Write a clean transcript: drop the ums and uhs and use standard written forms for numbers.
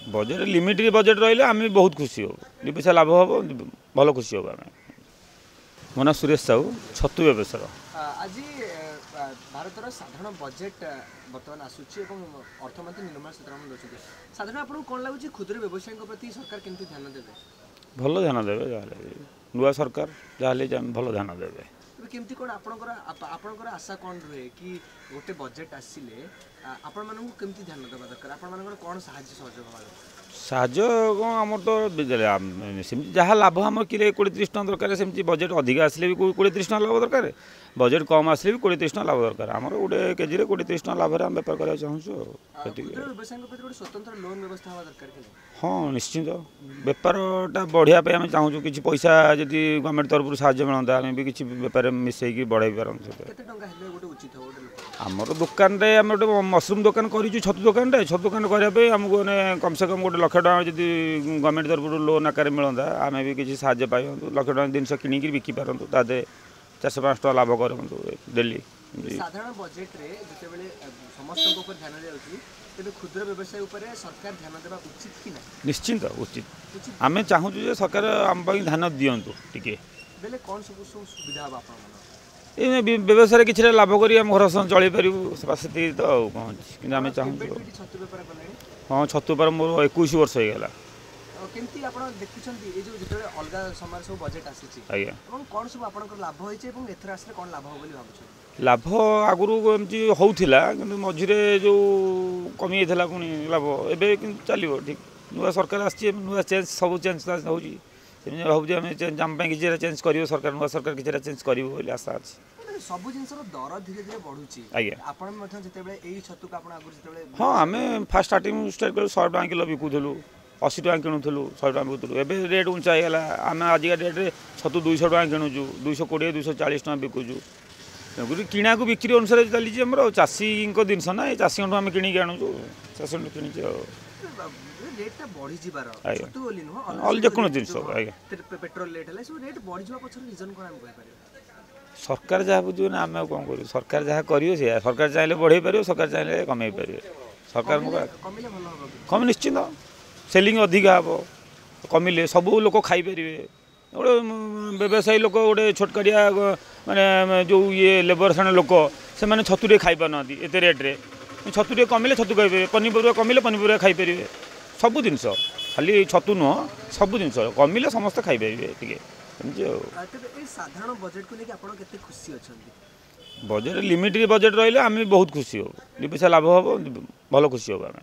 budget limit budget रही आम बहुत खुशी हो दु पैसा लाभ हम भल खुशी हो आम मो ना सुरेश साहू छतु व्यवसाय आज भारत साधारण बजेट बर्तमान आसूची अर्थमंत्री निर्मला सीतारमण दौरान साधारण आपको कौन लगुच क्षुद्र व्यवसायी प्रति सरकार केमती ध्यान देवे भल ध्यान देवे जहाँ नुआ सरकार जहाँ भल ध्यान देवे केमती कौन आपणकर आशा कौन रुहे कि गोटे बजेट आसिले आपण मानक केमती ध्यान देवा दरकार आपण कौन साहाय्य सहयोग हवा साहय कौन आम तो सेमती जहाँ लाभ आम कि 20-30 टका दरकार सेमती बजेट अधिक आसिले भी 20-30 टका लाभ दरकार बजेट कम आसिले भी 20-30 टका लाभ दरकार आमर गोटे केजी 20-30 टका लाभ आम बेपार करने चाहूँ स्वतंत्र लोन व्यवस्था हवा दरकार हाँ निश्चिंत बेपारटा बढ़िया आम चाहूँ कि पैसा जदि गवर्नमेंट तरफ साहय मिलता आम भी किसी बेपार मिसैक बढ़ाई पारत आमर दुकान आम गोटे मसरूम दुकान कर छतु दुकान करने आमको कम से कम गोटे 1 लाख टका जब गवर्नमेंट तरफ लोन आकार मिलता आम भी किसी साहय पाई 1 लाख टका जिन किणिकी बिकी पारतु तादे 400-500 टका लाभ करूँ डेली साधारण बजेट रे जितेबेले समस्त ऊपर ध्यान दिया तेज क्षुद्र व्यवसाय उपर सरकार ध्यान देवा उचित कि ना निश्चिंत उचित आम चाहूँ सरकार आम ध्यान दिंतु टी बेले कौन सब सुविधा हम ये व्यवसाय किसी लाभ कर घर चल पारू से तो कौन कि आम चाहूँ हाँ छतु पर मोर 21 वर्ष होगा केमती आप देखुंत ये जो अलग समय सब बजेट आसी कौन सब आप लाभ होती एथर आसले कौन लाभ हो भाव लाभ आगुरी एमती होता कि मझे जो कमी जाता पुणी लाभ एवं चलो ठीक नुआ सरकार आसी नुआ चेंज सब चेंज होती भावी आम किसी चेंज कर सरकार नुआ सरकार किसी चेंज कर आशा अच्छी सब जिनस दर धीरे धीरे बढ़ुची हाँ आम फास्ट स्टार्टिंग स्टार्ट कर 100 टका किलो बिकुलु 80 टका किणुलु 100 टका बिकुलु एवं रेट उंचा होगा आम आजिका डेट्रे छतु 200 टका किणुचु 220-240 टका बिकुचु तेणुक किणा को बिक्री अनुसार चली आम चाषी जिनस ना चाषी आम कि आणुचु चाषी कि जेको जिन पेट्रोल रेट बढ़ी पछर रीजन कौन सरकार जहाँ बुझे ना आम कौन कर सरकार जहाँ कर सरकार चाहिए बढ़े पार सरकार चाहिए कमे पार सरकार कम निश्चिंत सेलिंग अधिका हम कमिले सब लोक खाईपर गोटे व्यवसायी लोक गोटे छोटकारिया माने जो ये लेबर श्रेणी लोक से छतुरे खाई पार एत रेट्रे छतुरे कमिले छतु खाई पनीपरिया कमिले पनीपरिया खाईपर सब जिन खाली छतु नुह सब जिन कमिले समस्त खाईपर टे साधारण बजेट को लेकिन आपण केते खुशी अछंती बजेट लिमिट बजेट रही आम बहुत खुशी हो 2 पैसा लाभ हम भल खुशी हो आम